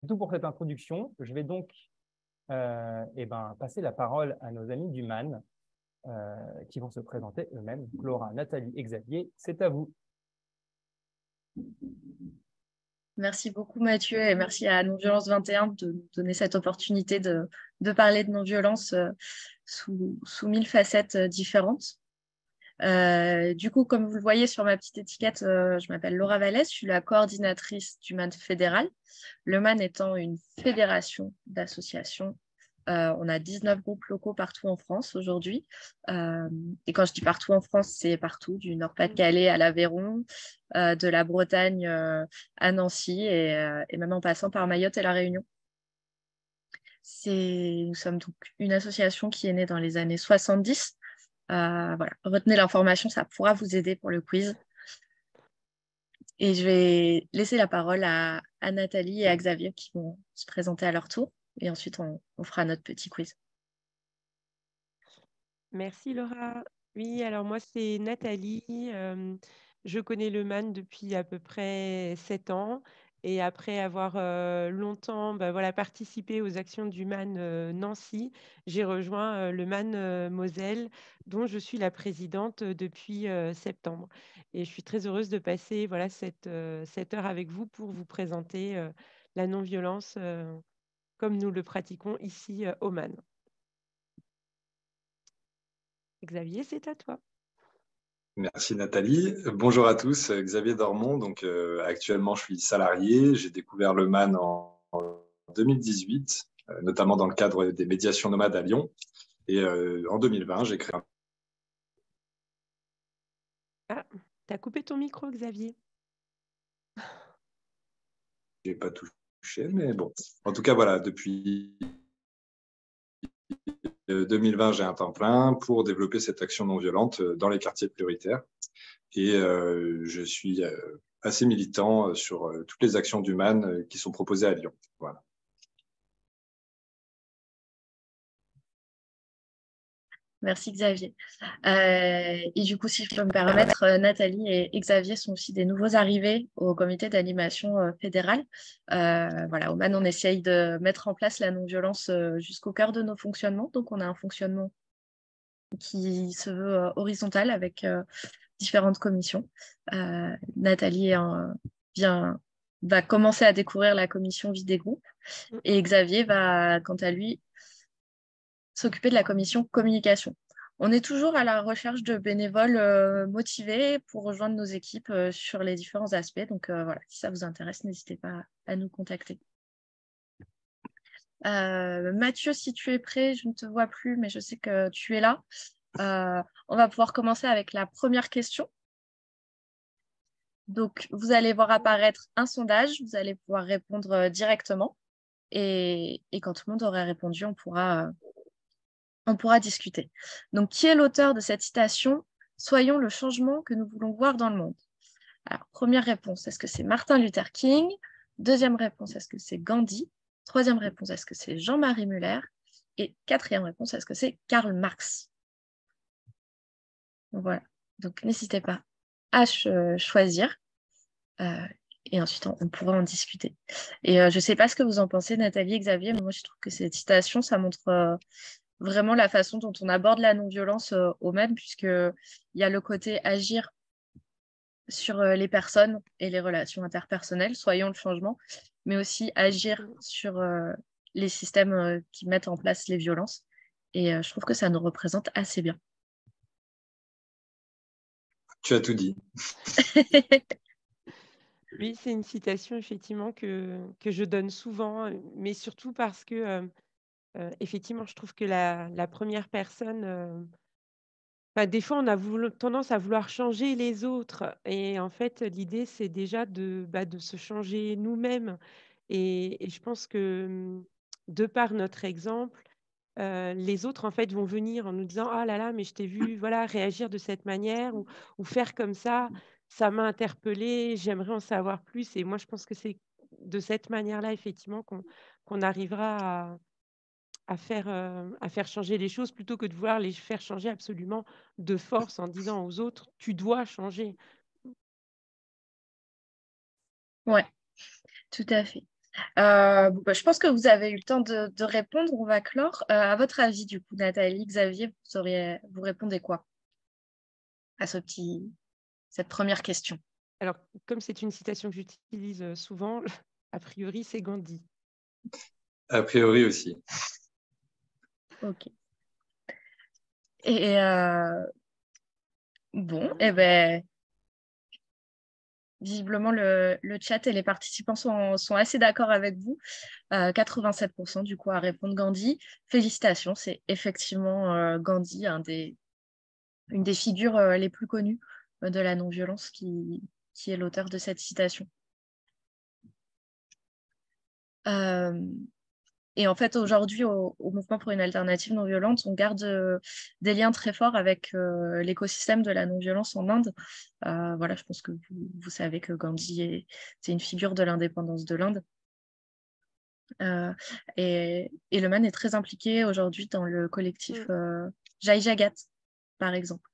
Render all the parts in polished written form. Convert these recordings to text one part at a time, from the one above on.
tout pour cette introduction. Je vais donc passer la parole à nos amis du MAN qui vont se présenter eux-mêmes. Laura, Nathalie et Xavier, c'est à vous. Merci beaucoup Mathieu et merci à Non-Violence 21 de nous donner cette opportunité de parler de non-violence sous 1000 facettes différentes. Du coup, comme vous le voyez sur ma petite étiquette, je m'appelle Laura Vallès, je suis la coordinatrice du MAN fédéral. Le MAN étant une fédération d'associations. On a 19 groupes locaux partout en France aujourd'hui. Et quand je dis partout en France, c'est partout, du Nord-Pas-de-Calais à l'Aveyron, de la Bretagne à Nancy et même en passant par Mayotte et La Réunion. Nous sommes donc une association qui est née dans les années 70. Voilà. Retenez l'information, ça pourra vous aider pour le quiz. Et je vais laisser la parole à Nathalie et à Xavier qui vont se présenter à leur tour. Et ensuite, on fera notre petit quiz. Merci Laura. Oui, alors moi c'est Nathalie. Je connais le MAN depuis à peu près 7 ans. Et après avoir longtemps participé aux actions du MAN Nancy, j'ai rejoint le MAN Moselle, dont je suis la présidente depuis septembre. Et je suis très heureuse de passer cette heure avec vous pour vous présenter la non-violence comme nous le pratiquons ici au MAN. Xavier, c'est à toi. Merci Nathalie. Bonjour à tous, Xavier Dormont. Donc, actuellement, je suis salarié. J'ai découvert le MAN en 2018, notamment dans le cadre des médiations nomades à Lyon. Et en 2020, j'ai créé un... Ah, t'as coupé ton micro, Xavier. Je n'ai pas touché, mais bon. En tout cas, voilà, depuis 2020, j'ai un temps plein pour développer cette action non violente dans les quartiers prioritaires. Et je suis assez militant sur toutes les actions du MAN qui sont proposées à Lyon. Voilà. Merci Xavier. Et du coup, si je peux me permettre, Nathalie et Xavier sont aussi des nouveaux arrivés au comité d'animation fédéral. Voilà, au MAN, on essaye de mettre en place la non-violence jusqu'au cœur de nos fonctionnements. Donc, on a un fonctionnement qui se veut horizontal avec différentes commissions. Nathalie va commencer à découvrir la commission vie des groupes et Xavier va, quant à lui, s'occuper de la commission communication. On est toujours à la recherche de bénévoles motivés pour rejoindre nos équipes sur les différents aspects. Donc voilà, si ça vous intéresse, n'hésitez pas à nous contacter. Mathieu, si tu es prêt, je ne te vois plus, mais je sais que tu es là. On va pouvoir commencer avec la première question. Donc, vous allez voir apparaître un sondage, vous allez pouvoir répondre directement. Et quand tout le monde aura répondu, on pourra discuter. Donc, qui est l'auteur de cette citation « Soyons le changement que nous voulons voir dans le monde ». Alors, première réponse, est-ce que c'est Martin Luther King? Deuxième réponse, est-ce que c'est Gandhi? Troisième réponse, est-ce que c'est Jean-Marie Muller? Et quatrième réponse, est-ce que c'est Karl Marx? Voilà. Donc, n'hésitez pas à choisir. Et ensuite, on pourra en discuter. Et je ne sais pas ce que vous en pensez, Nathalie et Xavier, mais moi, je trouve que cette citation, ça montre vraiment la façon dont on aborde la non-violence au MAN, puisqu'il y a le côté agir sur les personnes et les relations interpersonnelles, soyons le changement, mais aussi agir sur les systèmes qui mettent en place les violences. Et je trouve que ça nous représente assez bien. Tu as tout dit. Oui, c'est une citation effectivement que je donne souvent, mais surtout parce que effectivement, je trouve que la première personne, des fois, on a tendance à vouloir changer les autres. Et en fait, l'idée, c'est déjà de se changer nous-mêmes. Et je pense que de par notre exemple, les autres, en fait, vont venir en nous disant: «Ah là là, mais je t'ai vu, voilà, réagir de cette manière ou faire comme ça m'a interpellée, j'aimerais en savoir plus». Et moi, je pense que c'est de cette manière-là, effectivement, qu'on arrivera à faire changer les choses plutôt que de vouloir les faire changer absolument de force en disant aux autres: «Tu dois changer». Ouais, tout à fait. Je pense que vous avez eu le temps de répondre. On va clore. À votre avis, du coup, Nathalie, Xavier, vous répondez quoi à cette première question? Alors, comme c'est une citation que j'utilise souvent, a priori, c'est Gandhi. A priori aussi. Ok. Et bon, eh ben, visiblement, le chat et les participants sont assez d'accord avec vous. 87% du coup à répondre Gandhi. Félicitations, c'est effectivement Gandhi, une des figures les plus connues de la non-violence qui est l'auteur de cette citation. Et en fait, aujourd'hui, au Mouvement pour une alternative non violente, on garde des liens très forts avec l'écosystème de la non-violence en Inde. Voilà, je pense que vous savez que Gandhi c'est une figure de l'indépendance de l'Inde. Et le MAN est très impliqué aujourd'hui dans le collectif Jai Jagat, par exemple.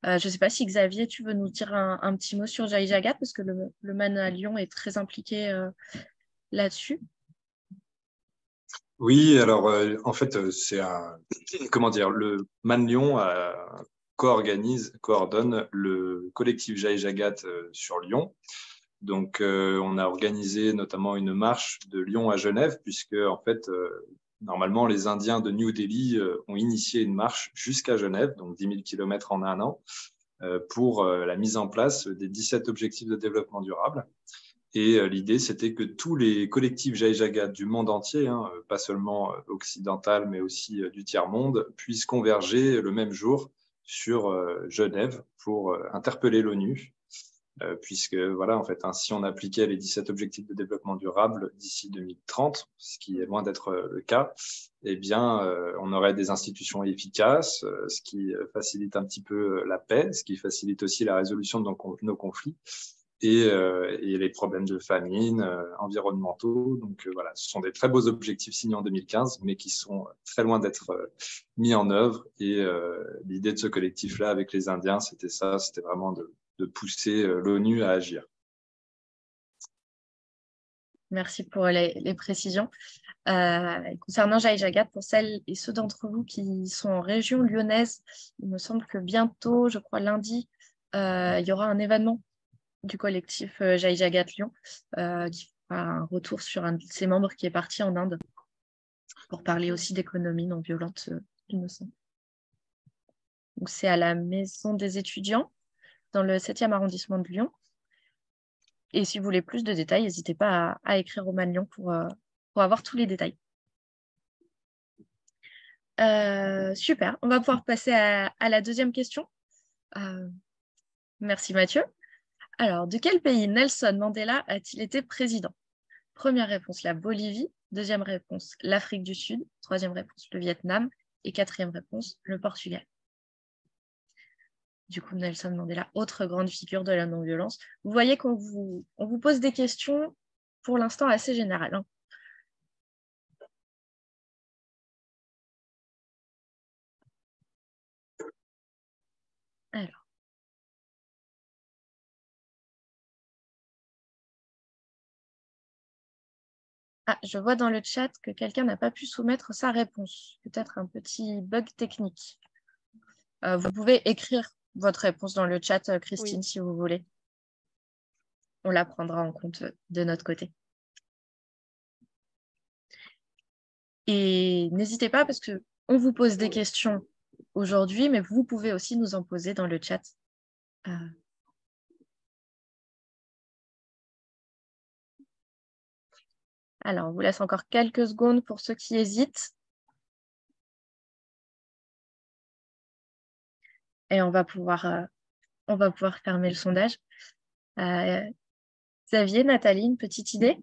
Je ne sais pas si Xavier, tu veux nous dire un petit mot sur Jai Jagat, parce que le MAN à Lyon est très impliqué là-dessus. Oui, alors en fait, c'est comment dire, le Man Lyon coordonne le collectif Jai Jagat sur Lyon. Donc, on a organisé notamment une marche de Lyon à Genève, puisque en fait, normalement, les Indiens de New Delhi ont initié une marche jusqu'à Genève, donc 10 000 km en un an, pour la mise en place des 17 objectifs de développement durable. Et l'idée, c'était que tous les collectifs Jai Jagat du monde entier, pas seulement occidental, mais aussi du tiers-monde, puissent converger le même jour sur Genève pour interpeller l'ONU, puisque voilà, en fait, si on appliquait les 17 objectifs de développement durable d'ici 2030, ce qui est loin d'être le cas, eh bien, on aurait des institutions efficaces, ce qui facilite un petit peu la paix, ce qui facilite aussi la résolution de nos conflits. Et les problèmes de famine, environnementaux. Donc voilà, ce sont des très beaux objectifs signés en 2015, mais qui sont très loin d'être mis en œuvre. Et l'idée de ce collectif-là avec les Indiens, c'était ça, c'était vraiment de pousser l'ONU à agir. Merci pour les précisions. Concernant Jai Jagat, pour celles et ceux d'entre vous qui sont en région lyonnaise, il me semble que bientôt, je crois lundi, il y aura un événement du collectif Jai Jagat Lyon qui fera un retour sur un de ses membres qui est parti en Inde pour parler aussi d'économie non violente, il me semble. Donc, c'est à la Maison des étudiants dans le 7e arrondissement de Lyon. Et si vous voulez plus de détails, n'hésitez pas à écrire au Man Lyon pour avoir tous les détails. Super, on va pouvoir passer à la deuxième question. Merci Mathieu. Alors, de quel pays Nelson Mandela a-t-il été président? Première réponse, la Bolivie. Deuxième réponse, l'Afrique du Sud. Troisième réponse, le Vietnam. Et quatrième réponse, le Portugal. Du coup, Nelson Mandela, autre grande figure de la non-violence. Vous voyez qu'on vous pose des questions pour l'instant assez générales. Alors. Ah, je vois dans le chat que quelqu'un n'a pas pu soumettre sa réponse. Peut-être un petit bug technique. Vous pouvez écrire votre réponse dans le chat, Christine, oui, si vous voulez. On la prendra en compte de notre côté. Et n'hésitez pas parce qu'on vous pose des questions aujourd'hui, mais vous pouvez aussi nous en poser dans le chat. Alors, on vous laisse encore quelques secondes pour ceux qui hésitent. Et on va pouvoir fermer le sondage. Xavier, Nathalie, une petite idée?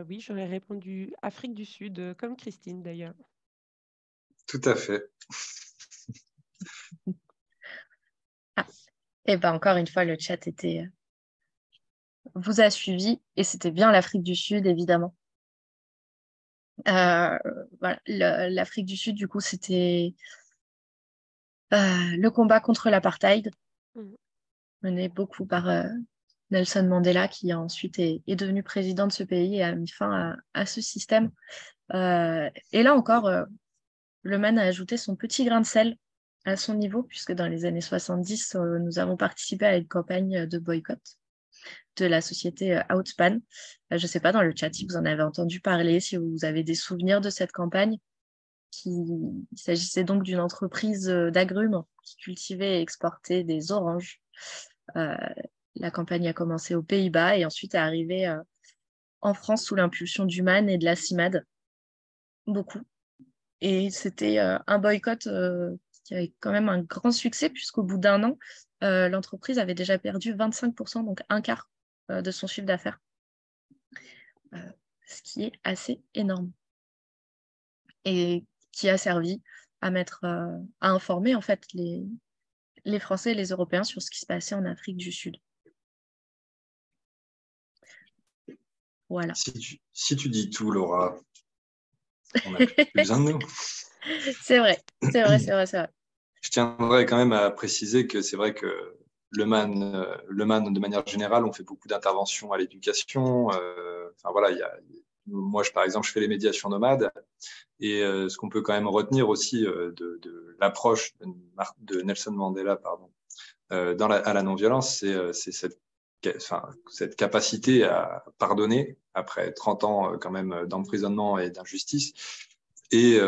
Oui, j'aurais répondu Afrique du Sud, comme Christine d'ailleurs. Tout à fait. Et bien, encore une fois, le chat vous a suivi et c'était bien l'Afrique du Sud, évidemment. Voilà, l'Afrique du Sud, du coup, c'était le combat contre l'apartheid, mené beaucoup par Nelson Mandela, qui ensuite est devenu président de ce pays et a mis fin à ce système. Et là encore, le MAN a ajouté son petit grain de sel à son niveau, puisque dans les années 70, nous avons participé à une campagne de boycott de la société Outspan. Je ne sais pas dans le chat si vous en avez entendu parler, si vous avez des souvenirs de cette campagne. Il s'agissait donc d'une entreprise d'agrumes qui cultivait et exportait des oranges. La campagne a commencé aux Pays-Bas et ensuite est arrivée en France sous l'impulsion du MAN et de la CIMAD. Beaucoup. Et c'était un boycott qui avait quand même un grand succès, puisqu'au bout d'un an, l'entreprise avait déjà perdu 25%, donc un quart de son chiffre d'affaires. Ce qui est assez énorme. Et qui a servi à informer en fait les Français et les Européens sur ce qui se passait en Afrique du Sud. Voilà. Si tu dis tout, Laura, on n'a plus besoin de nous. C'est vrai. Je tiendrais quand même à préciser que c'est vrai que le MAN, de manière générale, on fait beaucoup d'interventions à l'éducation. Moi, par exemple, je fais les médiations nomades. Et ce qu'on peut quand même retenir aussi de l'approche de Nelson Mandela à la non-violence, c'est cette capacité à pardonner après 30 ans quand même d'emprisonnement et d'injustice, et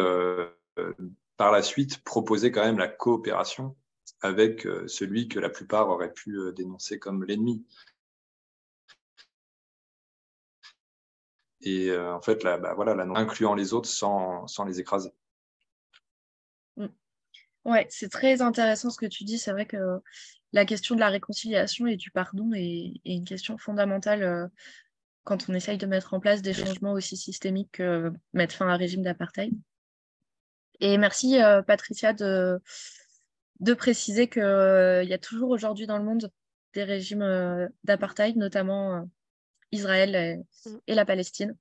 par la suite proposer quand même la coopération avec celui que la plupart auraient pu dénoncer comme l'ennemi. Et en fait, incluant les autres sans les écraser. Ouais, c'est très intéressant ce que tu dis. C'est vrai que la question de la réconciliation et du pardon est une question fondamentale quand on essaye de mettre en place des changements aussi systémiques que mettre fin à un régime d'apartheid. Et merci Patricia de préciser qu'il y a toujours aujourd'hui dans le monde des régimes d'apartheid, notamment Israël et la Palestine.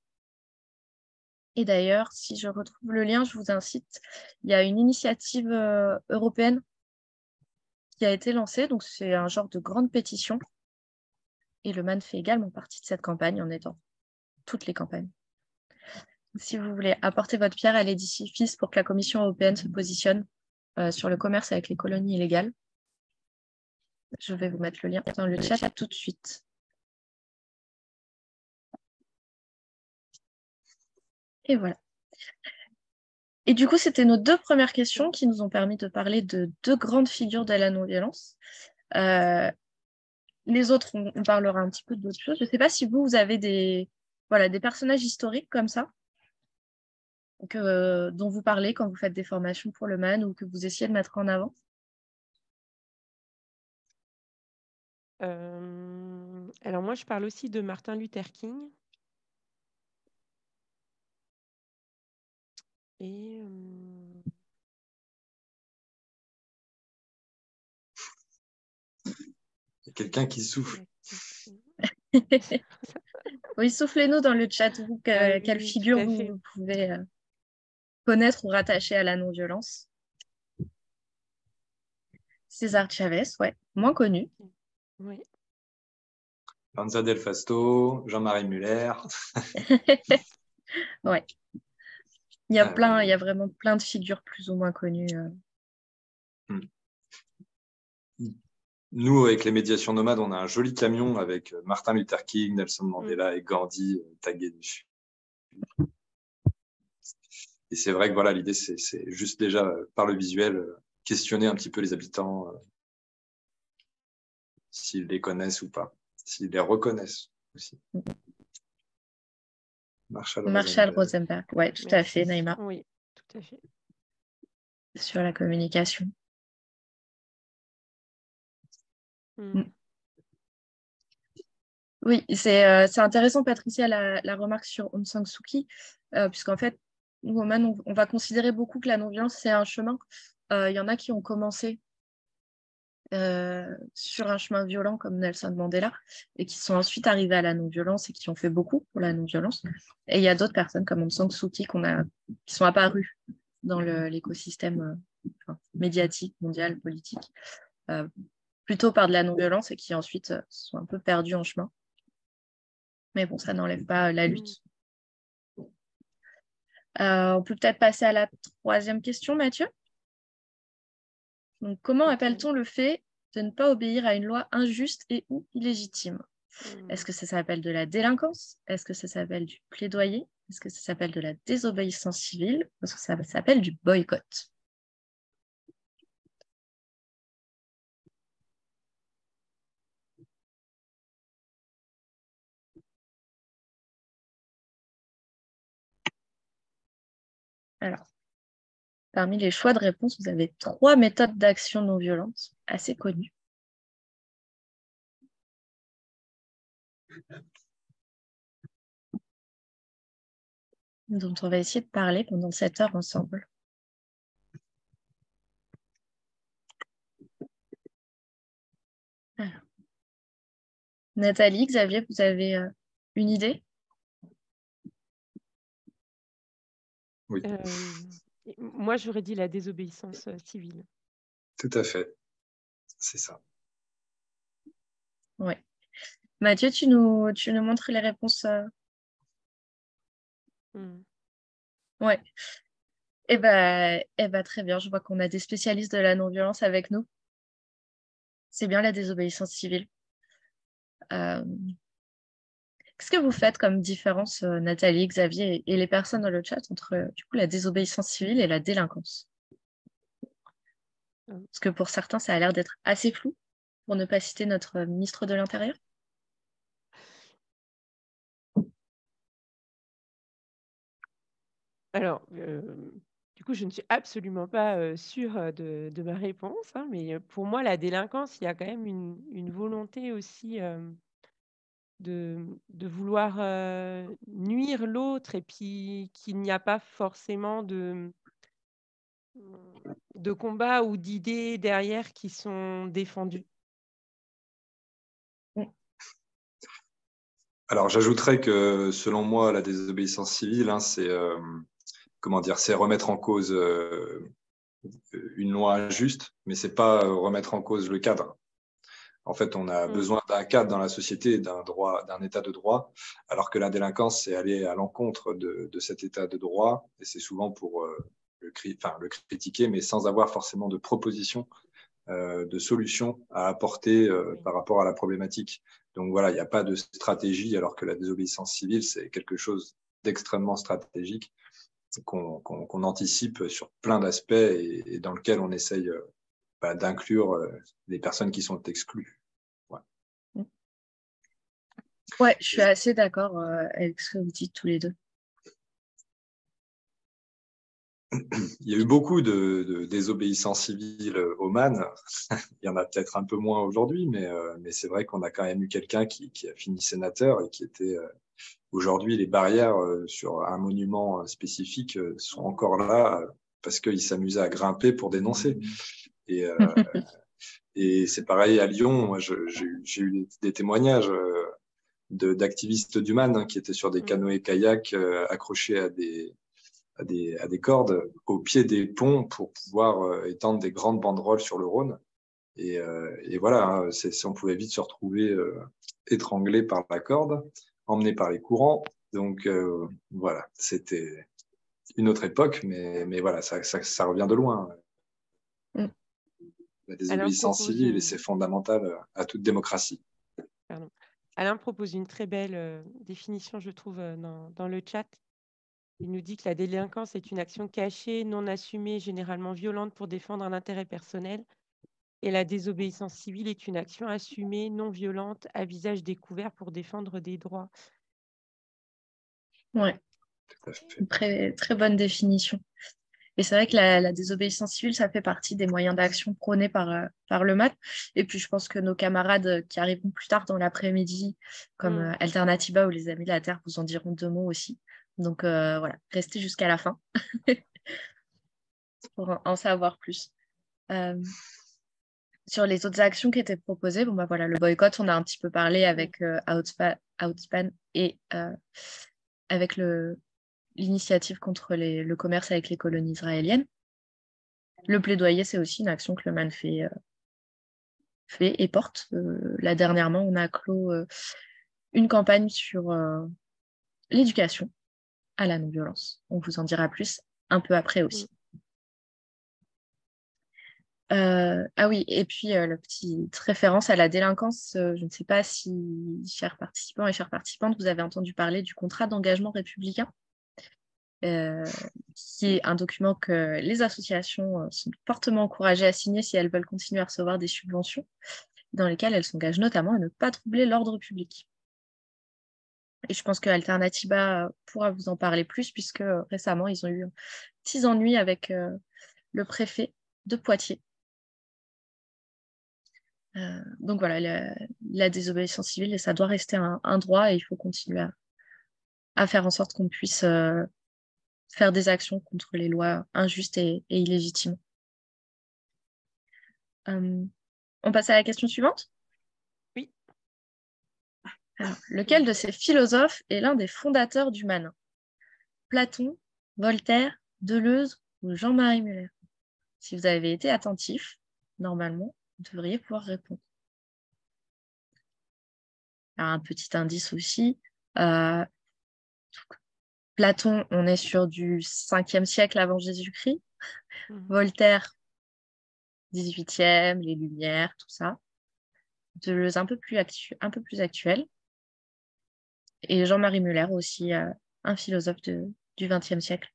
Et d'ailleurs, si je retrouve le lien, je vous incite, il y a une initiative européenne qui a été lancée, donc c'est un genre de grande pétition. Et le MAN fait également partie de cette campagne en aidant toutes les campagnes. Si vous voulez apporter votre pierre à l'édifice pour que la Commission européenne se positionne sur le commerce avec les colonies illégales, je vais vous mettre le lien dans le chat tout de suite. Et voilà. Et du coup, c'était nos deux premières questions qui nous ont permis de parler de deux grandes figures de la non-violence. Les autres, on parlera un petit peu d'autres choses. Je ne sais pas si vous avez des personnages historiques comme ça, dont vous parlez quand vous faites des formations pour le MAN ou que vous essayez de mettre en avant. Alors moi, je parle aussi de Martin Luther King. Et Il y a quelqu'un qui souffle. Oui, soufflez-nous dans le chat, vous, quelle figure vous pouvez connaître ou rattacher à la non-violence. César Chavez, ouais, moins connu. Oui. Lanza Del Fasto, Jean-Marie Muller. Ouais. Il y a vraiment plein de figures plus ou moins connues. Nous, avec les médiations nomades, on a un joli camion avec Martin Luther King, Nelson Mandela et Gandhi tagués dessus. Et c'est vrai que voilà, l'idée, c'est juste déjà, par le visuel, questionner un petit peu les habitants, s'ils les connaissent ou pas, s'ils les reconnaissent aussi. Marshall Rosenberg, ouais, tout à fait, Naïma. Oui, tout à fait. Sur la communication. Oui, c'est intéressant, Patricia, la remarque sur Aung San Suu Kyi, puisqu'en fait, nous, au MAN, on va considérer beaucoup que la non-violence, c'est un chemin. Il y en a qui ont commencé sur un chemin violent comme Nelson Mandela et qui sont ensuite arrivés à la non-violence et qui ont fait beaucoup pour la non-violence. Et il y a d'autres personnes comme Aung San Suu Kyi qui sont apparues dans l'écosystème médiatique, mondial, politique plutôt par de la non-violence et qui ensuite sont un peu perdus en chemin. Mais bon, ça n'enlève pas la lutte. On peut peut-être passer à la troisième question, Mathieu. Donc, comment appelle-t-on le fait de ne pas obéir à une loi injuste et ou illégitime? Est-ce que ça s'appelle de la délinquance? Est-ce que ça s'appelle du plaidoyer? Est-ce que ça s'appelle de la désobéissance civile? Est-ce que ça s'appelle du boycott? Alors, parmi les choix de réponse, vous avez 3 méthodes d'action non violente assez connues. Dont on va essayer de parler pendant 7 heures ensemble. Alors. Nathalie, Xavier, vous avez une idée? Oui, Moi, j'aurais dit la désobéissance civile. tout à fait. C'est ça. Oui. Mathieu, tu nous montres les réponses. Ouais. Eh ben, très bien. Je vois qu'on a des spécialistes de la non-violence avec nous. C'est bien la désobéissance civile. Qu'est-ce que vous faites comme différence, Nathalie, Xavier et les personnes dans le chat entre du coup, la désobéissance civile et la délinquance? Parce que pour certains, ça a l'air d'être assez flou, pour ne pas citer notre ministre de l'Intérieur. Alors, du coup, je ne suis absolument pas sûre de ma réponse, hein, mais pour moi, la délinquance, il y a quand même une volonté aussi de vouloir nuire l'autre et puis qu'il n'y a pas forcément de combat ou d'idées derrière qui sont défendues. Alors, j'ajouterais que, selon moi, la désobéissance civile, c'est c'est remettre en cause une loi injuste, mais c'est pas remettre en cause le cadre. En fait, on a besoin d'un cadre dans la société, d'un état de droit, alors que la délinquance, c'est aller à l'encontre de cet état de droit, et c'est souvent pour le critiquer, mais sans avoir forcément de proposition, de solution à apporter par rapport à la problématique. Donc voilà, il n'y a pas de stratégie, alors que la désobéissance civile, c'est quelque chose d'extrêmement stratégique qu'on anticipe sur plein d'aspects et dans lequel on essaye d'inclure les personnes qui sont exclues. Ouais, je suis assez d'accord avec ce que vous dites tous les deux. Il y a eu beaucoup de désobéissance civile au MAN. Il y en a peut-être un peu moins aujourd'hui, mais c'est vrai qu'on a quand même eu quelqu'un qui a fini sénateur et qui était... Aujourd'hui, les barrières sur un monument spécifique sont encore là parce qu'il s'amusait à grimper pour dénoncer. Et c'est pareil à Lyon. Moi, j'ai eu des témoignages d'activistes du MAN qui étaient sur des canoës-kayaks accrochés à des cordes au pied des ponts pour pouvoir étendre des grandes banderoles sur le Rhône. Et voilà, on pouvait vite se retrouver étranglé par la corde, emmené par les courants. Donc voilà, c'était une autre époque, mais voilà, ça revient de loin. La désobéissance civile, et c'est fondamental à toute démocratie. Pardon. Alain propose une très belle définition, je trouve, dans le chat. Il nous dit que la délinquance est une action cachée, non assumée, généralement violente pour défendre un intérêt personnel. Et la désobéissance civile est une action assumée, non violente, à visage découvert pour défendre des droits. Ouais, une très bonne définition. Et c'est vrai que la désobéissance civile, ça fait partie des moyens d'action prônés par le MAT. Et puis, je pense que nos camarades qui arriveront plus tard dans l'après-midi, comme Alternativa ou les Amis de la Terre, vous en diront 2 mots aussi. Donc, voilà, restez jusqu'à la fin pour en savoir plus. Sur les autres actions qui étaient proposées, voilà, le boycott, on a un petit peu parlé avec Outspan et avec l'initiative contre le commerce avec les colonies israéliennes. Le plaidoyer, c'est aussi une action que le MAN fait fait et porte. Là, dernièrement, on a clos une campagne sur l'éducation à la non-violence. On vous en dira plus un peu après aussi. Ah oui, et puis la petite référence à la délinquance, je ne sais pas si, chers participants et chères participantes, vous avez entendu parler du contrat d'engagement républicain, qui est un document que les associations sont fortement encouragées à signer si elles veulent continuer à recevoir des subventions, dans lesquelles elles s'engagent notamment à ne pas troubler l'ordre public. Et je pense que Alternatiba pourra vous en parler plus, puisque récemment, ils ont eu petits ennuis avec le préfet de Poitiers. Donc voilà, la désobéissance civile, ça doit rester un droit et il faut continuer à faire en sorte qu'on puisse faire des actions contre les lois injustes et illégitimes. On passe à la question suivante? Oui. Alors, lequel de ces philosophes est l'un des fondateurs du MAN? Platon, Voltaire, Deleuze ou Jean-Marie Muller? Si vous avez été attentif, normalement, vous devriez pouvoir répondre. Alors, un petit indice aussi. Platon, on est sur du 5e siècle avant Jésus-Christ. Voltaire, 18e, les Lumières, tout ça. Deleuze, un peu plus actuel. Et Jean-Marie Muller aussi, un philosophe du 20e siècle.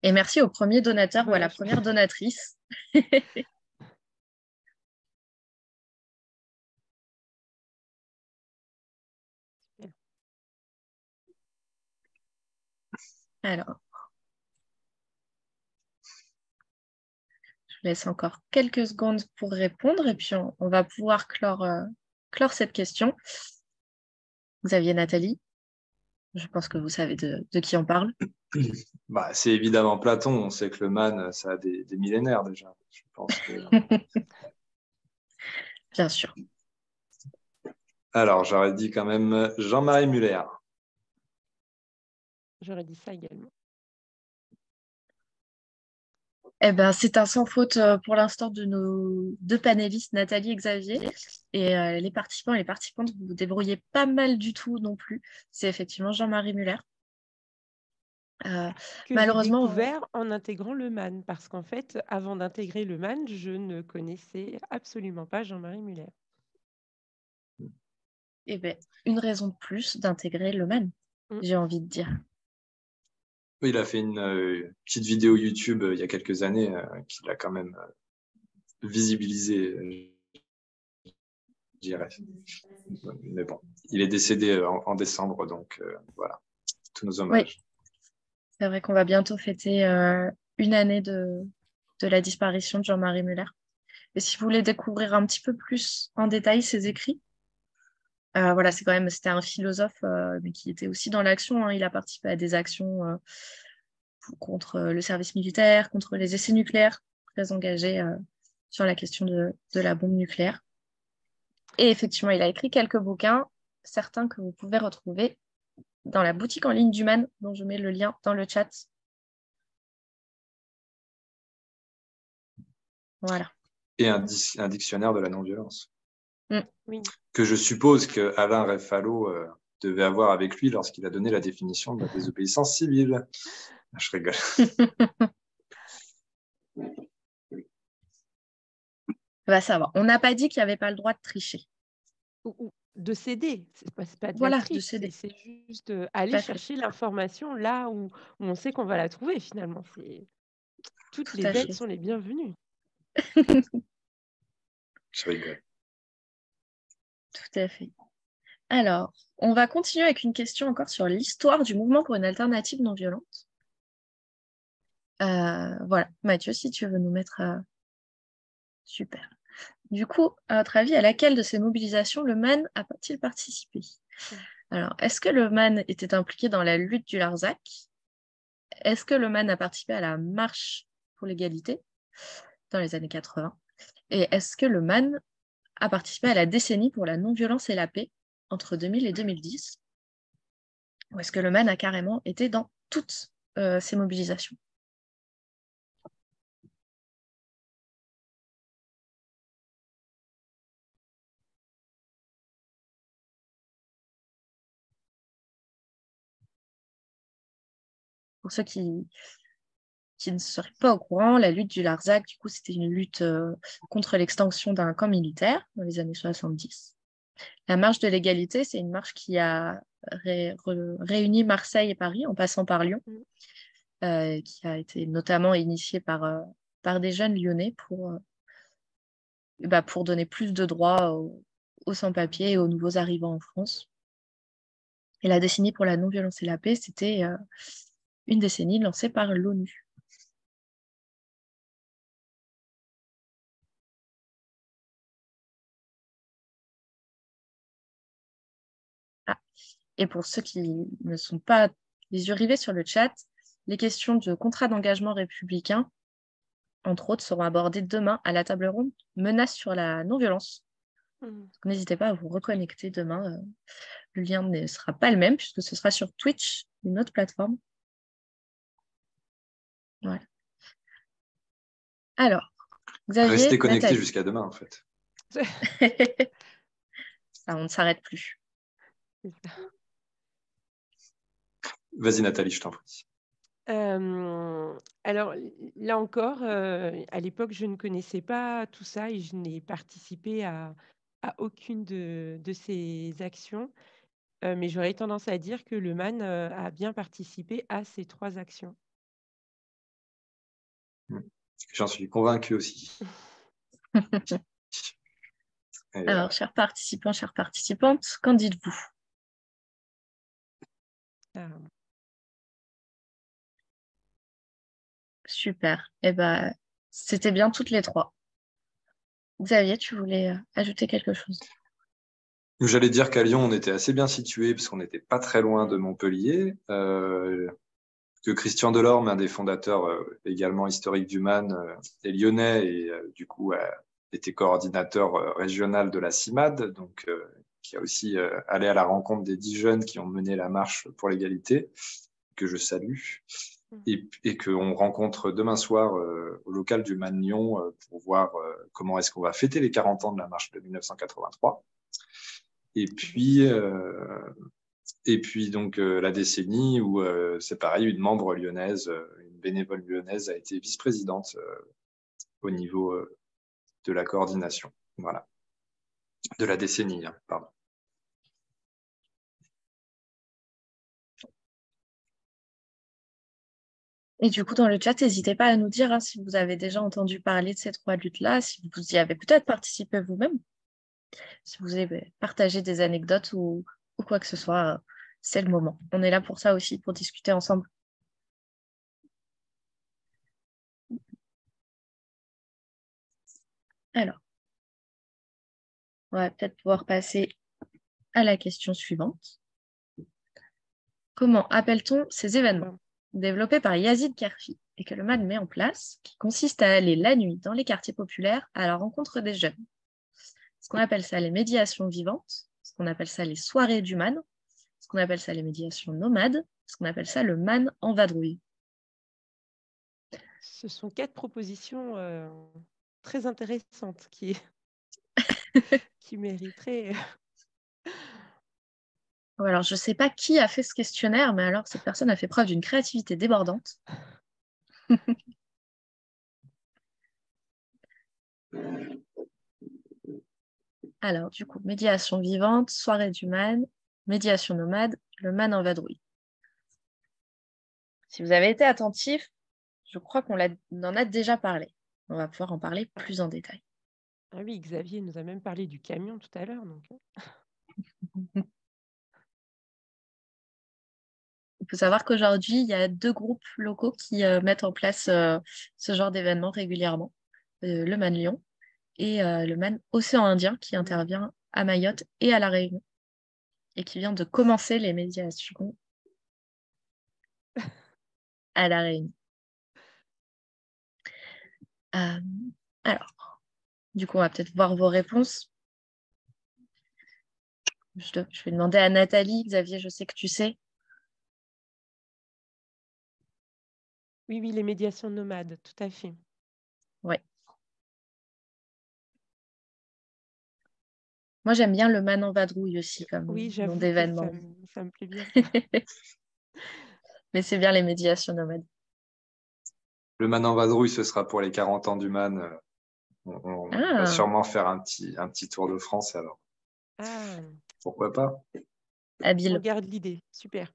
Et merci au premier donateur ou à la première donatrice. Alors, je vous laisse encore quelques secondes pour répondre et puis on va pouvoir clore cette question. Xavier, Nathalie, je pense que vous savez de qui on parle. Bah, c'est évidemment Platon. On sait que le MAN, ça a des millénaires déjà. Je pense que... Bien sûr. Alors, j'aurais dit quand même Jean-Marie Muller. J'aurais dit ça également. Eh ben, c'est un sans faute pour l'instant de nos deux panélistes, Nathalie et Xavier. Et les participants et les participantes, vous vous débrouillez pas mal du tout non plus. C'est effectivement Jean-Marie Muller. Que Malheureusement, j'ai découvert en intégrant le MAN, parce qu'en fait, avant d'intégrer le MAN, je ne connaissais absolument pas Jean-Marie Muller. eh ben, une raison de plus d'intégrer le MAN, j'ai envie de dire. Oui, il a fait une petite vidéo YouTube il y a quelques années qui l'a quand même visibilisé, je dirais. Mais bon, il est décédé en décembre, donc voilà, tous nos hommages. Oui, c'est vrai qu'on va bientôt fêter une année de la disparition de Jean-Marie Muller. Et si vous voulez découvrir un petit peu plus en détail ses écrits, voilà, c'était un philosophe, mais qui était aussi dans l'action, hein. Il a participé à des actions contre le service militaire, contre les essais nucléaires, très engagé sur la question de la bombe nucléaire. Et effectivement, il a écrit quelques bouquins, certains que vous pouvez retrouver dans la boutique en ligne du MAN, dont je mets le lien dans le chat. Voilà. Et un dictionnaire de la non-violence. Oui. Que je suppose que Alain Refalo devait avoir avec lui lorsqu'il a donné la définition de la désobéissance civile. Je rigole. Va savoir. On n'a pas dit qu'il n'y avait pas le droit de tricher. Ou de céder. C'est pas de Voilà, la triche, de céder. c'est juste aller chercher l'information là où on sait qu'on va la trouver finalement. Toutes les aides sont les bienvenues. Je rigole. Tout à fait. Alors, on va continuer avec une question encore sur l'histoire du mouvement pour une alternative non violente. Voilà, Mathieu, si tu veux nous mettre... Super. Du coup, à votre avis, à laquelle de ces mobilisations le MAN a-t-il participé? Alors, est-ce que le MAN était impliqué dans la lutte du Larzac? Est-ce que le MAN a participé à la marche pour l'égalité dans les années 80? Et est-ce que le MAN a participé à la décennie pour la non-violence et la paix entre 2000 et 2010? Ou est-ce que le MAN a carrément été dans toutes ces mobilisations. Pour ceux qui ne seraient pas au courant, la lutte du Larzac, du coup, c'était une lutte contre l'extinction d'un camp militaire dans les années 70. La marche de l'égalité, c'est une marche qui a réuni Marseille et Paris en passant par Lyon, qui a été notamment initiée par des jeunes lyonnais pour donner plus de droits aux sans-papiers et aux nouveaux arrivants en France. Et la décennie pour la non-violence et la paix, c'était une décennie lancée par l'ONU. Et pour ceux qui ne sont pas les yeux rivés sur le chat, les questions de contrat d'engagement républicain, entre autres, seront abordées demain à la table ronde menace sur la non-violence. N'hésitez pas à vous reconnecter demain. Le lien ne sera pas le même puisque ce sera sur Twitch, une autre plateforme. Voilà. Alors, Xavier, restez connectés Nathalie. jusqu'à demain, en fait. Ça, on ne s'arrête plus. Vas-y, Nathalie, je t'en prie. Alors, là encore, à l'époque, je ne connaissais pas tout ça et je n'ai participé à aucune de ces actions. Mais j'aurais tendance à dire que le MAN a bien participé à ces 3 actions. J'en suis convaincu aussi. Alors, chers participants, chères participantes, qu'en dites-vous? Super. Eh ben, c'était bien toutes les 3. Xavier, tu voulais ajouter quelque chose? J'allais dire qu'à Lyon, on était assez bien situé parce qu'on n'était pas très loin de Montpellier. Que Christian Delorme, un des fondateurs également historiques du MAN, est lyonnais et du coup était coordinateur régional de la CIMAD, donc qui a aussi allé à la rencontre des 10 jeunes qui ont mené la marche pour l'égalité, que je salue, et qu'on rencontre demain soir au local du MAN Lyon pour voir comment est-ce qu'on va fêter les 40 ans de la marche de 1983. Et puis donc la décennie où c'est pareil, une membre lyonnaise, une bénévole lyonnaise a été vice-présidente au niveau de la coordination, voilà, de la décennie, hein, pardon. Et du coup, dans le chat, n'hésitez pas à nous dire si vous avez déjà entendu parler de ces 3 luttes-là, si vous y avez peut-être participé vous-même, si vous avez partagé des anecdotes ou quoi que ce soit, c'est le moment. On est là pour ça aussi, pour discuter ensemble. Alors, on va peut-être pouvoir passer à la question suivante. Comment appelle-t-on ces événements développés par Yazid Kerfi et que le MAN met en place, qui consiste à aller la nuit dans les quartiers populaires à la rencontre des jeunes? Est-ce qu'on appelle ça les médiations vivantes? Est-ce qu'on appelle ça les soirées du MAN? Est-ce qu'on appelle ça les médiations nomades? Est-ce qu'on appelle ça le MAN en vadrouille? Ce sont 4 propositions très intéressantes qui mériteraient. Alors, je ne sais pas qui a fait ce questionnaire, mais alors cette personne a fait preuve d'une créativité débordante. Alors, du coup, médiation vivante, soirée du MAN, médiation nomade, le MAN en vadrouille. Si vous avez été attentif, je crois qu'on en a déjà parlé. On va pouvoir en parler plus en détail. Ah oui, Xavier nous a même parlé du camion tout à l'heure. Donc... Il faut savoir qu'aujourd'hui, il y a 2 groupes locaux qui mettent en place ce genre d'événement régulièrement. Le MAN Lyon et le MAN Océan Indien qui intervient à Mayotte et à La Réunion et qui vient de commencer les médiations à La Réunion. Alors, du coup, on va peut-être voir vos réponses. Je vais demander à Nathalie. Xavier, je sais que tu sais. Oui, oui, les médiations nomades, tout à fait. Oui. Moi, j'aime bien le Man en vadrouille aussi comme Oui, nom j'avoue que d'événement. ça me plaît bien, ça. Mais c'est bien les médiations nomades. Le Man en vadrouille, ce sera pour les 40 ans du Man. On va Ah, sûrement faire un petit tour de France alors. Ah, Pourquoi pas? on habile. garde l'idée. Super.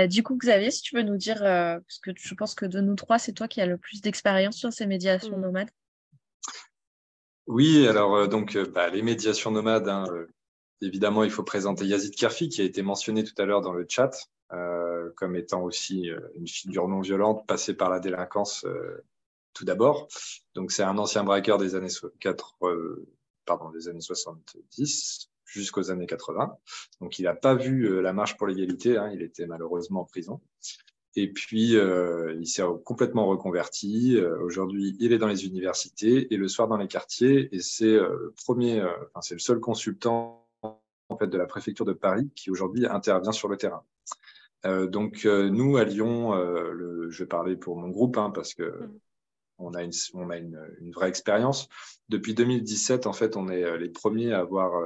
Du coup, Xavier, si tu veux nous dire, parce que je pense que de nous trois, c'est toi qui as le plus d'expérience sur ces médiations Mm. nomades. Oui, alors les médiations nomades, hein, évidemment, il faut présenter Yazid Kerfi, qui a été mentionné tout à l'heure dans le chat, comme étant aussi une figure non violente passée par la délinquance tout d'abord. Donc, c'est un ancien braqueur des années 70 jusqu'aux années 80. Donc, il n'a pas vu la marche pour l'égalité, hein, il était malheureusement en prison. Et puis, il s'est complètement reconverti. Aujourd'hui, il est dans les universités et le soir dans les quartiers. Et c'est c'est le seul consultant en fait, de la préfecture de Paris qui aujourd'hui intervient sur le terrain. Nous, à Lyon, je vais parler pour mon groupe hein, parce que on a une vraie expérience. Depuis 2017, en fait, on est les premiers à avoir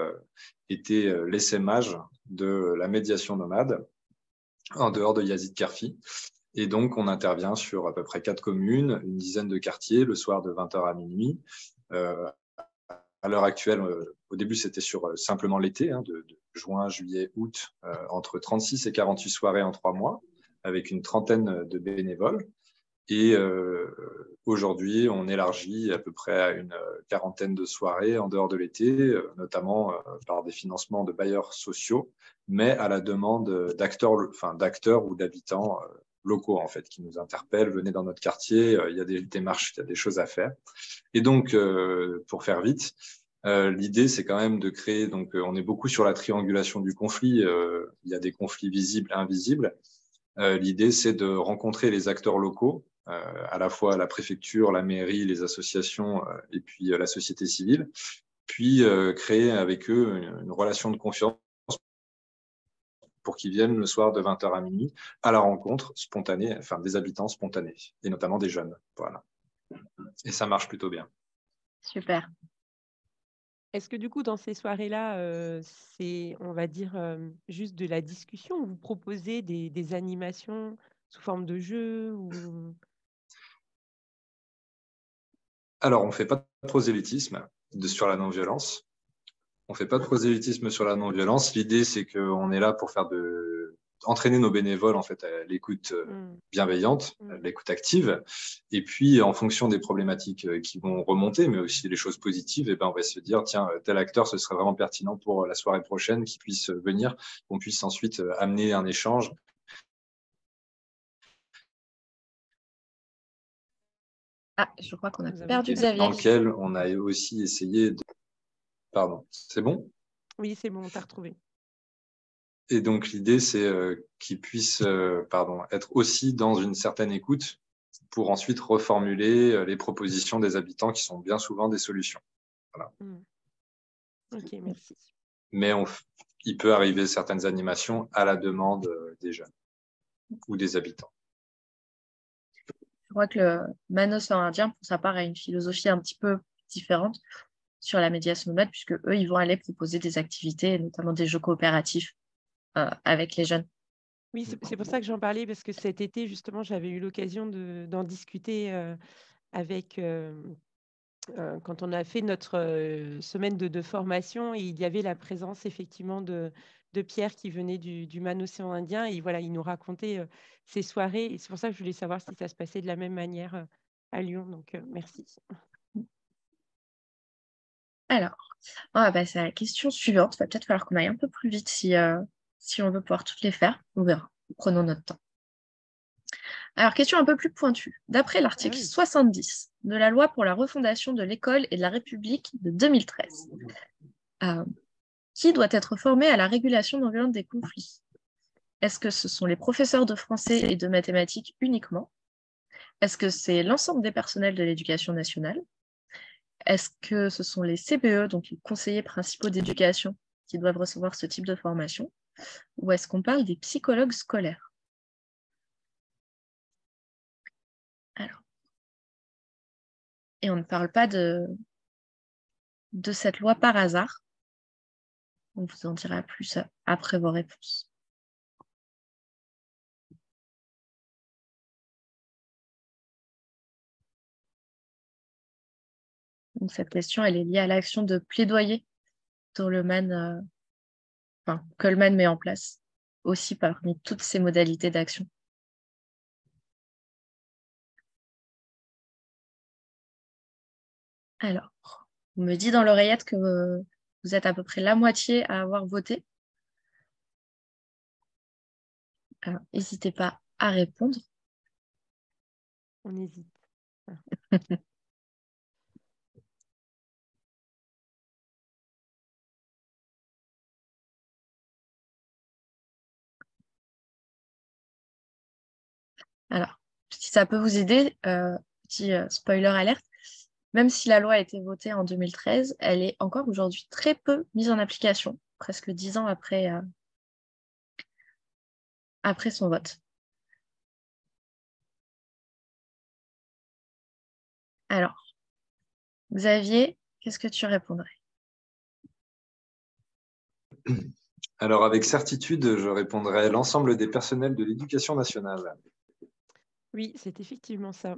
été l'essaimage de la médiation nomade en dehors de Yazid Kerfi. Et donc, on intervient sur à peu près 4 communes, une dizaine de quartiers, le soir de 20h à minuit. À l'heure actuelle, au début, c'était sur simplement l'été, hein, de juin, juillet, août, entre 36 et 48 soirées en 3 mois, avec une trentaine de bénévoles. Et aujourd'hui, on élargit à peu près à une quarantaine de soirées en dehors de l'été, notamment par des financements de bailleurs sociaux, mais à la demande d'acteurs ou d'habitants locaux, en fait, qui nous interpellent. Venez dans notre quartier, il y a des démarches, il y a des choses à faire. Et donc, pour faire vite, l'idée, c'est quand même de créer, donc on est beaucoup sur la triangulation du conflit, il y a des conflits visibles, invisibles. L'idée, c'est de rencontrer les acteurs locaux, à la fois la préfecture, la mairie, les associations et puis la société civile, puis créer avec eux une relation de confiance pour qu'ils viennent le soir de 20h à minuit à la rencontre spontanée, enfin des habitants spontanés, et notamment des jeunes. Voilà. Et ça marche plutôt bien. Super. Est-ce que du coup, dans ces soirées-là, c'est, on va dire, juste de la discussion ou vous proposez des animations sous forme de jeu ou... Alors, on ne fait pas de prosélytisme sur la non-violence. On ne fait pas de prosélytisme sur la non-violence. L'idée, c'est qu'on est là pour entraîner nos bénévoles en fait à l'écoute bienveillante, à l'écoute active. Et puis, en fonction des problématiques qui vont remonter, mais aussi les choses positives, eh ben, on va se dire, tiens, tel acteur, ce serait vraiment pertinent pour la soirée prochaine qu'il puisse venir, qu'on puisse ensuite amener un échange. Ah, je crois qu'on a Nous avons perdu perdu. Xavier. Dans lequel on a aussi essayé de... Pardon, c'est bon? Oui, c'est bon, on t'a retrouvé. Et donc, l'idée, c'est qu'ils puissent être aussi dans une certaine écoute pour ensuite reformuler les propositions des habitants qui sont bien souvent des solutions. Voilà. Ok, merci. Mais il peut arriver certaines animations à la demande des jeunes ou des habitants. Je crois que le Manos indien, pour sa part, a une philosophie un petit peu différente sur la médiation nomade, puisque eux, ils vont aller proposer des activités, notamment des jeux coopératifs avec les jeunes. Oui, c'est pour ça que j'en parlais, parce que cet été, justement, j'avais eu l'occasion d'en discuter avec, quand on a fait notre semaine de formation, et il y avait la présence effectivement de Pierre qui venait du Man Océan Indien, et voilà, il nous racontait ses soirées, et c'est pour ça que je voulais savoir si ça se passait de la même manière à Lyon, donc merci. Alors, on va passer à la question suivante. Il va peut-être falloir qu'on aille un peu plus vite si on veut pouvoir toutes les faire. On verra. Prenons notre temps. Alors, question un peu plus pointue. D'après l'article 70 de la loi pour la refondation de l'école et de la République de 2013, qui doit être formé à la régulation non violente des conflits? Est-ce que ce sont les professeurs de français et de mathématiques uniquement? Est-ce que c'est l'ensemble des personnels de l'éducation nationale? Est-ce que ce sont les CPE, donc les conseillers principaux d'éducation, qui doivent recevoir ce type de formation? ou est-ce qu'on parle des psychologues scolaires? Alors, et on ne parle pas de cette loi par hasard. On vous en dira plus après vos réponses. Donc, cette question, elle est liée à l'action de plaidoyer dont Coleman met en place, aussi parmi toutes ces modalités d'action. Alors, on me dit dans l'oreillette que vous êtes à peu près la moitié à avoir voté. Alors, n'hésitez pas à répondre. On hésite. Alors, si ça peut vous aider, petit spoiler alerte, même si la loi a été votée en 2013, elle est encore aujourd'hui très peu mise en application, presque 10 ans après son vote. Alors, Xavier, qu'est-ce que tu répondrais? Alors, avec certitude, je répondrai l'ensemble des personnels de l'éducation nationale. Oui, c'est effectivement ça.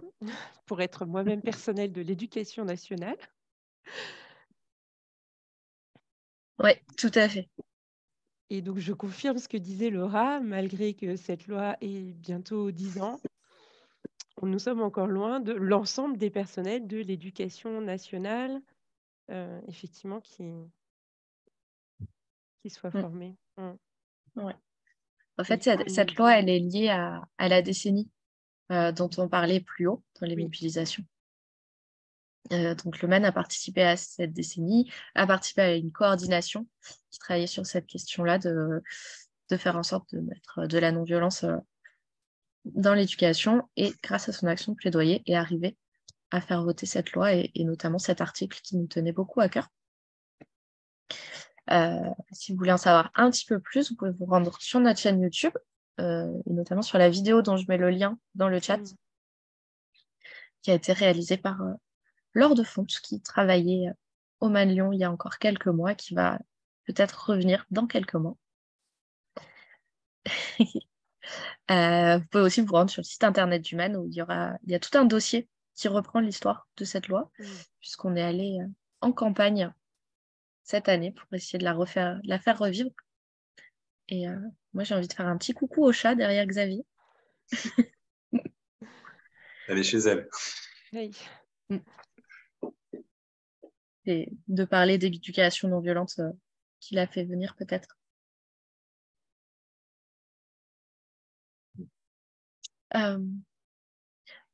Pour être moi-même personnel de l'éducation nationale. Oui, tout à fait. Et donc, je confirme ce que disait Laura, malgré que cette loi ait bientôt 10 ans, nous sommes encore loin de l'ensemble des personnels de l'éducation nationale, effectivement, qui soient formés. Ouais. En fait, cette loi, elle est liée à la décennie dont on parlait plus haut dans les mobilisations. Donc, le MAN a participé à cette décennie, a participé à une coordination qui travaillait sur cette question-là de faire en sorte de mettre de la non-violence dans l'éducation et, grâce à son action de plaidoyer, est arrivé à faire voter cette loi et notamment cet article qui nous tenait beaucoup à cœur. Si vous voulez en savoir un petit peu plus, vous pouvez vous rendre sur notre chaîne YouTube, et notamment sur la vidéo dont je mets le lien dans le chat, qui a été réalisée par Laure de Fonte, qui travaillait au MAN Lyon il y a encore quelques mois, qui va peut-être revenir dans quelques mois. Vous pouvez aussi vous rendre sur le site internet du MAN où il y a tout un dossier qui reprend l'histoire de cette loi, puisqu'on est allé en campagne cette année pour essayer de la faire revivre. Et moi, j'ai envie de faire un petit coucou au chat derrière Xavier. Elle est chez elle. Oui. Et de parler d'éducation non violente qui l'a fait venir peut-être.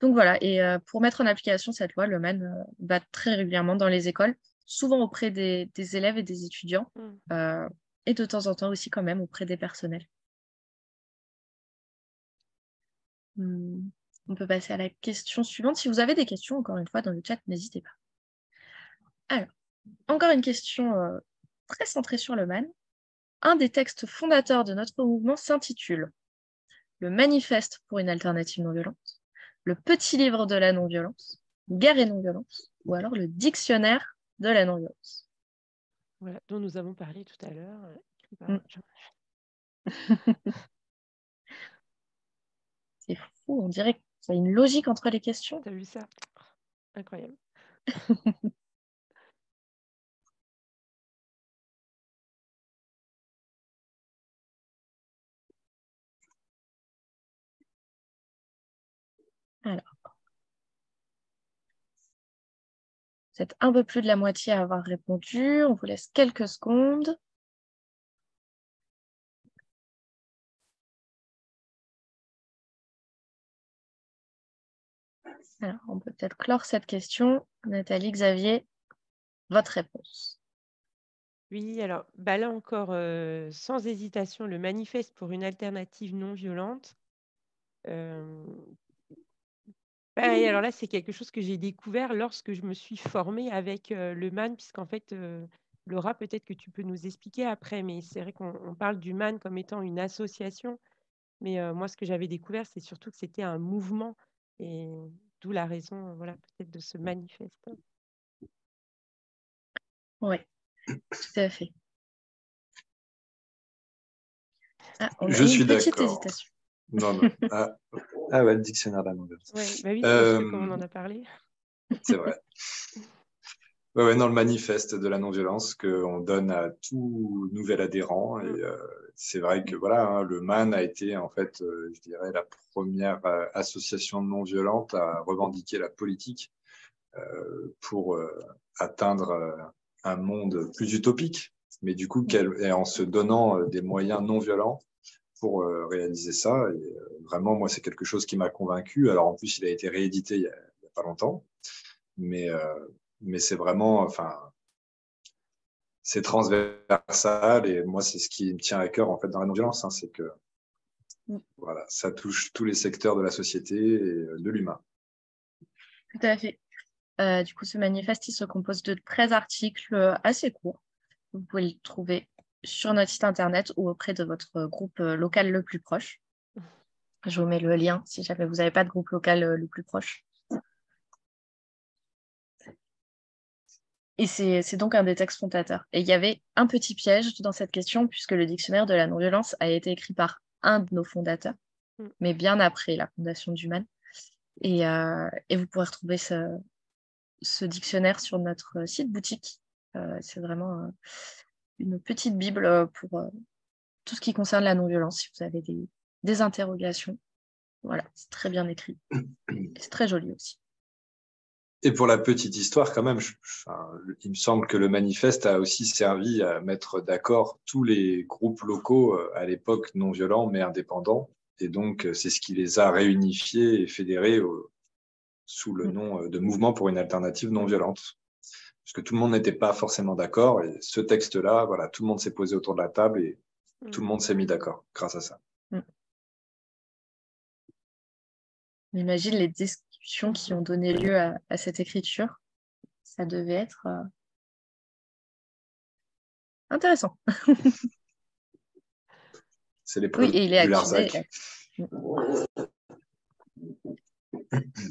Donc voilà, et pour mettre en application cette loi, le MAN va très régulièrement dans les écoles, souvent auprès des élèves et des étudiants, et de temps en temps aussi quand même auprès des personnels. On peut passer à la question suivante. Si vous avez des questions, encore une fois, dans le chat, n'hésitez pas. Alors, encore une question très centrée sur le MAN. Un des textes fondateurs de notre mouvement s'intitule « Le manifeste pour une alternative non-violente », le petit livre de la non-violence, guerre et non-violence, ou alors le dictionnaire de la non-violence. Voilà, dont nous avons parlé tout à l'heure. C'est fou, on dirait qu'il y a une logique entre les questions. T'as vu ça? Incroyable. Alors, vous êtes un peu plus de la moitié à avoir répondu. On vous laisse quelques secondes. Alors, on peut peut-être clore cette question. Nathalie, Xavier, votre réponse. Oui, alors là encore, sans hésitation, le manifeste pour une alternative non violente. Et alors là, c'est quelque chose que j'ai découvert lorsque je me suis formée avec le MAN, puisqu'en fait, Laura, peut-être que tu peux nous expliquer après, mais c'est vrai qu'on parle du MAN comme étant une association. Mais moi, ce que j'avais découvert, c'est surtout que c'était un mouvement. Et d'où la raison, voilà, peut-être de ce manifeste. Oui, tout à fait. Ah, on a Je eu suis une petite d'accord. hésitation. Non. Ah ouais, le dictionnaire de la non-violence. Ouais, bah oui, parce que comme on en a parlé. C'est vrai. Ouais, dans le manifeste de la non-violence qu'on donne à tout nouvel adhérent. Et c'est vrai que voilà, hein, le MAN a été en fait, je dirais, la première association non violente à revendiquer la politique pour atteindre un monde plus utopique, mais du coup, et en se donnant des moyens non violents pour réaliser ça. Et vraiment, moi, c'est quelque chose qui m'a convaincu. Alors en plus, il a été réédité il y a pas longtemps, mais c'est vraiment, enfin, c'est transversal et moi, c'est ce qui me tient à cœur en fait dans la non-violence, hein, c'est que voilà, ça touche tous les secteurs de la société et de l'humain. Tout à fait. Du coup, ce manifeste, il se compose de 13 articles assez courts. Vous pouvez le trouver sur notre site internet ou auprès de votre groupe local le plus proche. Je vous mets le lien si jamais vous n'avez pas de groupe local le plus proche. Et c'est donc un des textes fondateurs. Et il y avait un petit piège dans cette question, puisque le dictionnaire de la non-violence a été écrit par un de nos fondateurs, mais bien après la fondation du MAN. Et vous pourrez retrouver ce dictionnaire sur notre site boutique. C'est vraiment une petite bible pour tout ce qui concerne la non-violence, si vous avez des interrogations. Voilà, c'est très bien écrit. C'est très joli aussi. Et pour la petite histoire, quand même, il me semble que le manifeste a aussi servi à mettre d'accord tous les groupes locaux à l'époque non violents mais indépendants. Et donc, c'est ce qui les a réunifiés et fédérés sous le nom de Mouvement pour une alternative non violente. Parce que tout le monde n'était pas forcément d'accord. Et ce texte-là, voilà, tout le monde s'est posé autour de la table et tout le monde s'est mis d'accord grâce à ça. On imagine les discussions qui ont donné lieu à cette écriture. Ça devait être intéressant. C'est les produits et il est du Larzac.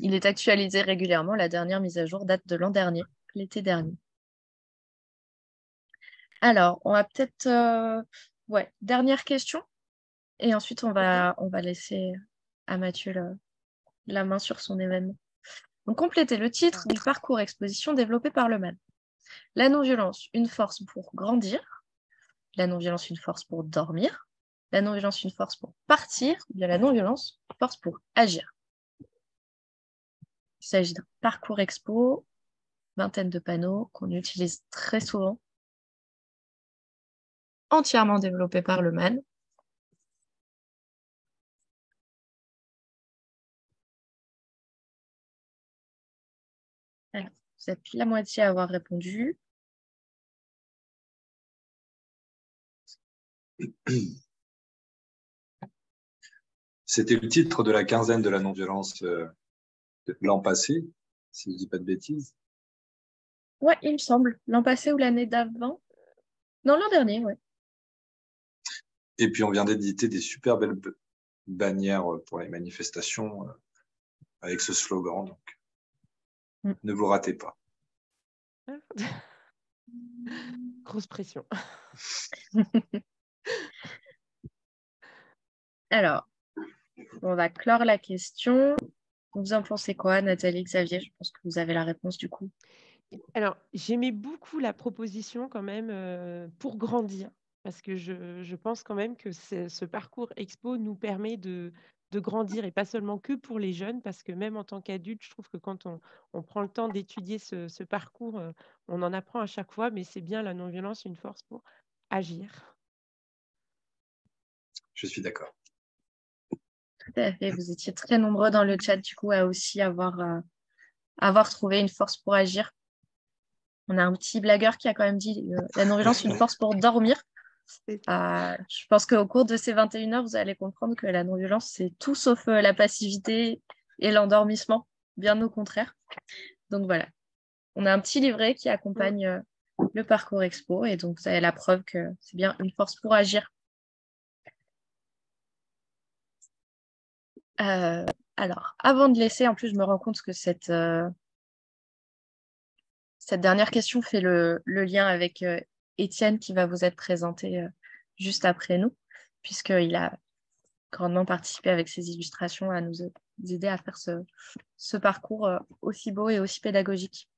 Il est actualisé régulièrement. La dernière mise à jour date de l'an dernier, l'été dernier. Alors, on va peut-être... dernière question. Et ensuite, on va laisser à Mathieu la main sur son événement. Donc, complétez le titre du parcours exposition développé par le MAN. La non-violence, une force pour grandir. La non-violence, une force pour dormir. La non-violence, une force pour partir. Ou bien la non-violence, une force pour agir. Il s'agit d'un parcours expo, vingtaine de panneaux qu'on utilise très souvent, entièrement développé par le MAN. Alors, vous êtes la moitié à avoir répondu. C'était le titre de la quinzaine de la non-violence de l'an passé, si je ne dis pas de bêtises. Ouais, il me semble. L'an passé ou l'année d'avant? Non, l'an dernier, ouais. Et puis, on vient d'éditer des super belles bannières pour les manifestations avec ce slogan. Donc, ne vous ratez pas. Grosse pression. Alors, on va clore la question. Vous en pensez quoi, Nathalie, Xavier? Je pense que vous avez la réponse du coup. Alors, j'aimais beaucoup la proposition quand même pour grandir, parce que je pense quand même que ce parcours expo nous permet de grandir, et pas seulement que pour les jeunes, parce que même en tant qu'adulte, je trouve que quand on prend le temps d'étudier ce parcours, on en apprend à chaque fois, mais c'est bien la non-violence, une force pour agir. Je suis d'accord. Tout à fait. Vous étiez très nombreux dans le chat, du coup, à aussi avoir trouvé une force pour agir. On a un petit blagueur qui a quand même dit la non-violence, une force pour dormir. Je pense qu'au cours de ces 21 heures, vous allez comprendre que la non-violence, c'est tout sauf la passivité et l'endormissement, bien au contraire. Donc voilà, on a un petit livret qui accompagne le parcours expo. Et donc, vous avez la preuve que c'est bien une force pour agir. Alors, avant de laisser, en plus, je me rends compte que cette dernière question fait le lien avec Étienne qui va vous être présenté juste après nous, puisqu'il a grandement participé avec ses illustrations à nous aider à faire ce parcours aussi beau et aussi pédagogique.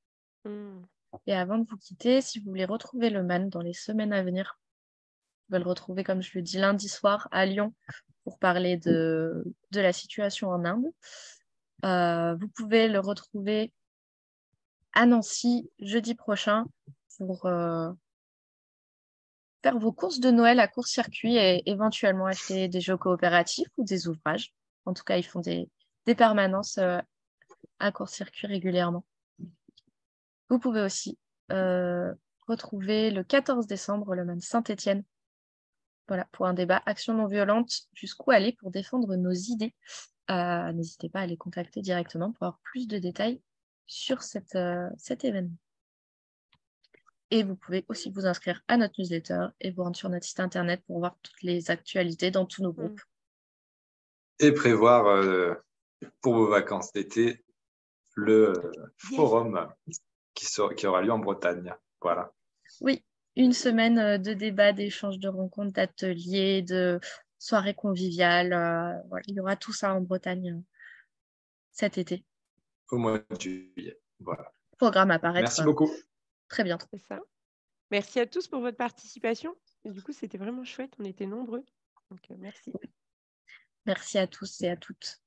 Et avant de vous quitter, si vous voulez retrouver le MAN dans les semaines à venir, vous pouvez le retrouver, comme je le dis, lundi soir à Lyon pour parler de la situation en Inde. Vous pouvez le retrouver à Nancy jeudi prochain pour faire vos courses de Noël à court-circuit et éventuellement acheter des jeux coopératifs ou des ouvrages. En tout cas, ils font des permanences à court-circuit régulièrement. Vous pouvez aussi retrouver le 14 décembre le MAN Saint-Étienne. Voilà, pour un débat action non violente, jusqu'où aller pour défendre nos idées. N'hésitez pas à les contacter directement pour avoir plus de détails sur cet événement. Et vous pouvez aussi vous inscrire à notre newsletter et vous rendre sur notre site internet pour voir toutes les actualités dans tous nos groupes. Et prévoir pour vos vacances d'été le forum qui aura lieu en Bretagne. Voilà. Oui, une semaine de débats, d'échanges, de rencontres, d'ateliers, de soirées conviviales. Voilà, il y aura tout ça en Bretagne cet été. Au mois de juillet. Voilà. Programme à apparaître. Merci beaucoup. Très bientôt. C'est ça. Merci à tous pour votre participation. Et du coup, c'était vraiment chouette. On était nombreux. Donc, merci. Merci à tous et à toutes.